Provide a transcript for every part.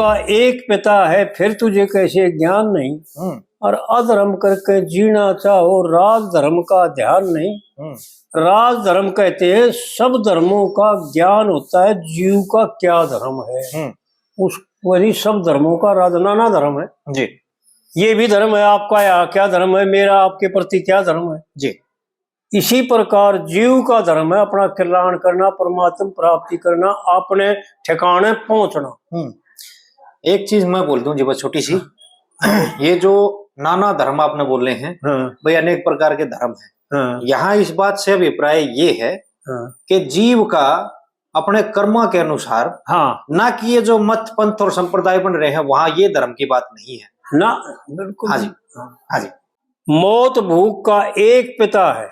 का एक पिता है, फिर तुझे कैसे ज्ञान नहीं। और अधर्म करके जीना चाहो, राज धर्म का ध्यान नहीं। राज धर्म कहते हैं सब धर्मों का ज्ञान होता है, जीव का क्या धर्म है उस वही सब धर्मों का राजनाना धर्म है जी। ये भी धर्म है आपका, या क्या धर्म है मेरा, आपके प्रति क्या धर्म है जी। इसी प्रकार जीव का धर्म है अपना कल्याण करना, परमात्मा प्राप्ति करना, अपने ठिकाने पहुंचना। एक चीज मैं बोल दूं जी बस छोटी सी, ये जो नाना धर्म आपने बोले हैं भाई, अनेक प्रकार के धर्म हैं। यहाँ इस बात से अभिप्राय ये है कि जीव का अपने कर्मों के अनुसार, ना कि ये जो मत पंथ और संप्रदाय बन रहे हैं वहां ये धर्म की बात नहीं है ना। बिल्कुल हाँ जी हाँ जी। मौत भूख का एक पिता है,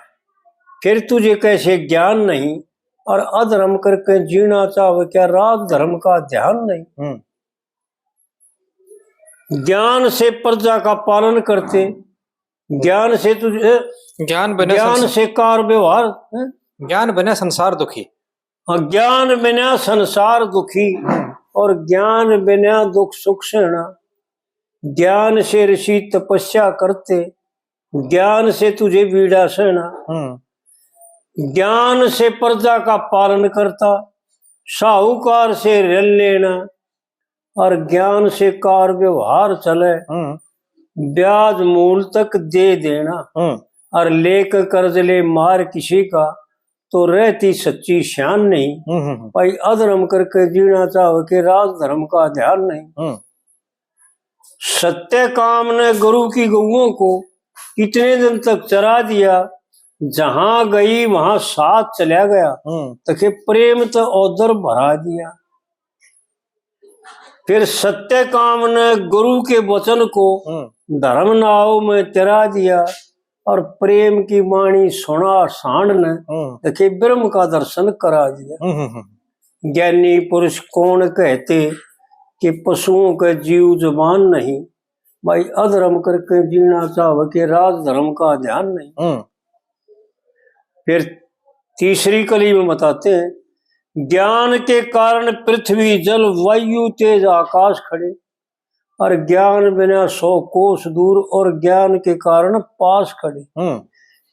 फिर तुझे कैसे ज्ञान नहीं। और अधर्म करके जीना चाहो, क्या राज धर्म का ध्यान नहीं। ज्ञान से प्रजा का पालन करते, ज्ञान से तुझे ज्ञान से कार व्यवहार, ज्ञान बिना संसार दुखी। ज्ञान बिना संसार दुखी, और ज्ञान बिना दुख सुख सहना। ज्ञान से ऋषि तपस्या करते, ज्ञान से तुझे पीड़ा सहना। ज्ञान से प्रजा का पालन करता, साहूकार से ऋण लेना। और ज्ञान से कार व्यवहार चले, ब्याज मूल तक दे देना। और लेकर कर्ज ले मार किसी का, तो रहती सच्ची शान नहीं। भाई अधर्म करके जीना चाहो, कि राज धर्म का ध्यान नहीं। सत्य काम ने गुरु की गौओं को कितने दिन तक चरा दिया, जहां गई वहां साथ चला गया। तके प्रेम तो औदर भरा दिया। फिर सत्य काम ने गुरु के वचन को धर्म नाव में तिरा दिया। और प्रेम की वाणी सुना सांड ने, देखे ब्रह्म का दर्शन करा दिया। ज्ञानी पुरुष कौन कहते, कि पशुओं के जीव जुबान नहीं। भाई अधर्म करके जीना चाहो, कि राज धर्म का ध्यान नहीं। फिर तीसरी कली में बताते हैं, ज्ञान के कारण पृथ्वी जल वायु तेज आकाश खड़े। और ज्ञान बिना 100 कोस दूर, और ज्ञान के कारण पास खड़े।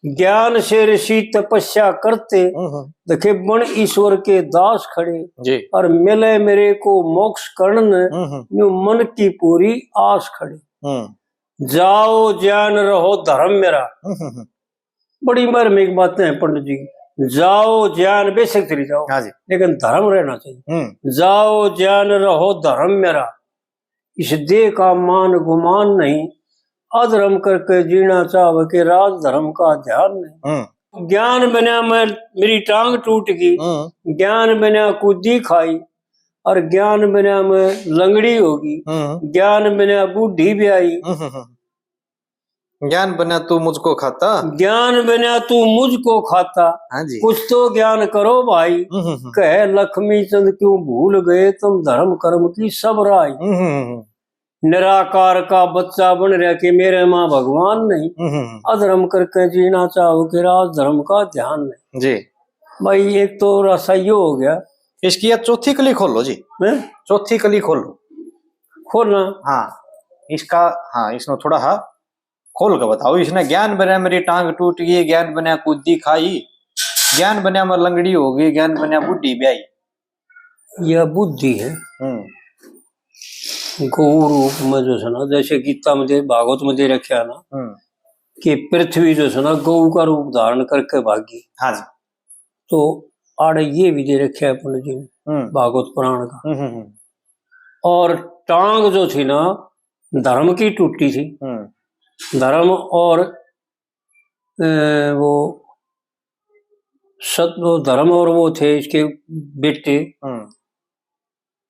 ज्ञान से ऋषि तपस्या करते, देखे बन ईश्वर के दास खड़े। और मिले मेरे को मोक्ष कर्ण, मन की पूरी आस खड़े। जाओ ज्ञान रहो धर्म मेरा। बड़ी मार्मिक बातें हैं पंडित जी की। जाओ ज्ञान बेशक चली जाओ, लेकिन धर्म रहना चाहिए। जाओ ज्ञान रहो धर्म मेरा, इस देह का मान गुमान नहीं। अधर्म करके जीना चाहो, कि राज धर्म का ध्यान नहीं। ज्ञान बिना मैं मेरी टांग टूट गई, ज्ञान बिना कूदी खाई। और ज्ञान बिना मैं लंगड़ी होगी, ज्ञान बिना बूढ़ी भी आई। ज्ञान बिना तू मुझको खाता, ज्ञान बिना तू मुझको खाता। कुछ तो ज्ञान करो भाई, कह लक्ष्मी चंद क्यों भूल गए तुम धर्म कर्म की सब राय। निराकार का बच्चा बन रहा कि मेरे माँ भगवान नहीं। अधर्म करके जीना चाहो, कि राज धर्म का ध्यान नहीं जी। भाई एक तो रसाइयो हो गया। इसकी या चौथी कली खोलो जी। चौथी कली खोलो, खोलना। हाँ इसका, हाँ इसमें थोड़ा हाँ खोल के बताओ। इसने ज्ञान बना मेरी टांग टूट गई, ज्ञान बना कूदी खाई, ज्ञान बना में लंगड़ी हो गई, ज्ञान बना बुद्धि ब्याई। यह बुद्धि है गौ रूप में जो है ना, जैसे गीता में दे भागवत में दे रखा है ना, कि पृथ्वी जो है ना गौ का रूप धारण करके भागी। हाँ जी। तो आड़े ये भी दे रखा है पंडित जी ने भागवत पुराण का। और टांग जो थी ना धर्म की टूटी थी। धर्म और वो सत्य, धर्म और वो थे इसके बेटे,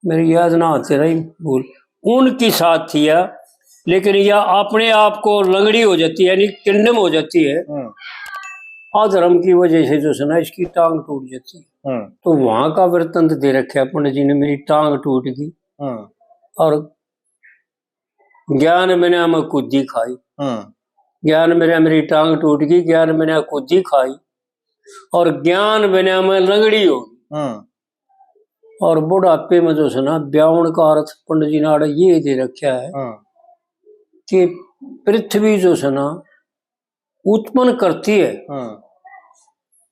मेरी याद ना आते रही भूल, उनकी साथ थी या, लेकिन यह अपने आप को लंगड़ी हो जाती है, यानी किंडम हो जाती है। अधर्म की वजह से जो है ना इसकी टांग टूट जाती है। तो वहां का वृत्तांत दे रखा है पंडित जी ने, मेरी टांग टूट गई और ज्ञान बिना मैं कूदी खाई। ज्ञान बिना मेरी टांग टूट गई, ज्ञान बिना कूदी खाई, और ज्ञान बिना मैं लंगड़ी होगी। और बुढ़ापे में जो है ना ब्यावन का अर्थ पंडित जी ने ये दे रखा है कि पृथ्वी जो है ना उत्पन्न करती है,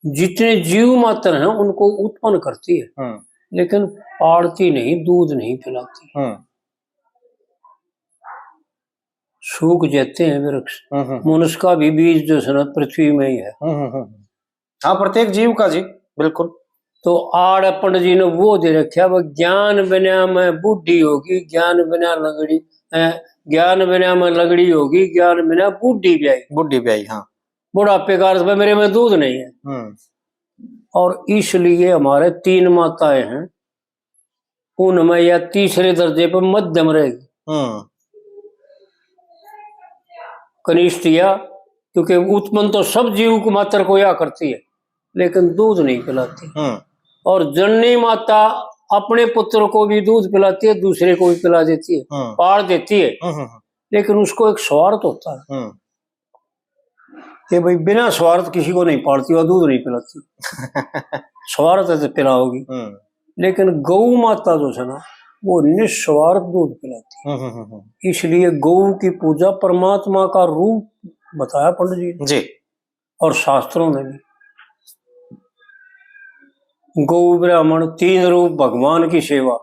जितने जीव मात्र हैं उनको उत्पन्न करती है, लेकिन पाड़ती नहीं, दूध नहीं पिलाती। सूख जाते हैं वृक्ष। मनुष्य का भी बीज जो है ना पृथ्वी में ही है। हाँ, प्रत्येक जीव का जी, बिल्कुल। तो आड़ पंडित जी ने वो दे रखा, वो ज्ञान बिना में बूढ़ी होगी, ज्ञान बिना लगड़ी, ज्ञान बिना में लगड़ी होगी, ज्ञान बिना बूढ़ी ब्याई। बूढ़ी ब्याई, हाँ। बुढ़ापे का अर्थ मेरे में दूध नहीं है। और इसलिए हमारे 3 माताएं हैं, उनमें या तीसरे दर्जे पर मध्यम रहेगी कनिष्ठ, या क्योंकि उत्पन्न तो सब जीव को मात्र को या करती है, लेकिन दूध नहीं पिलाती। और जननी माता अपने पुत्र को भी दूध पिलाती है, दूसरे को भी पिला देती है, पाल देती है, लेकिन उसको एक स्वार्थ होता है कि भाई बिना स्वार्थ किसी को नहीं पालती और दूध नहीं पिलाती। स्वार्थ है तो पिलाओगी। लेकिन गौ माता जो है ना वो निस्वार्थ दूध पिलाती है। इसलिए गौ की पूजा परमात्मा का रूप बताया पंडित जी जी। और शास्त्रों में भी गौ ब्राह्मण 3 रूप भगवान की सेवा,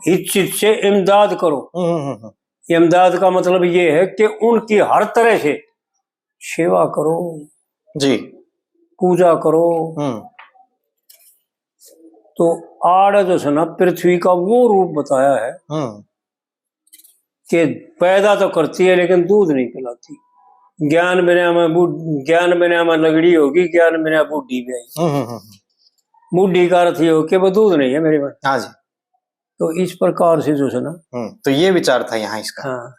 हित चित से इमदाद करो। इमदाद का मतलब ये है कि उनकी हर तरह से सेवा करो जी, पूजा करो। तो आड़ जो है ना पृथ्वी का वो रूप बताया है कि पैदा तो करती है लेकिन दूध नहीं पिलाती। ज्ञान बिना में लगड़ी होगी, ज्ञान बिना बूढ़ी ब्याई। बूढ़ी का अर्थ ये हो कि वो दूध नहीं है मेरे में। हाँ जी। तो इस प्रकार से जो है ना, तो ये विचार था यहाँ इसका। हाँ।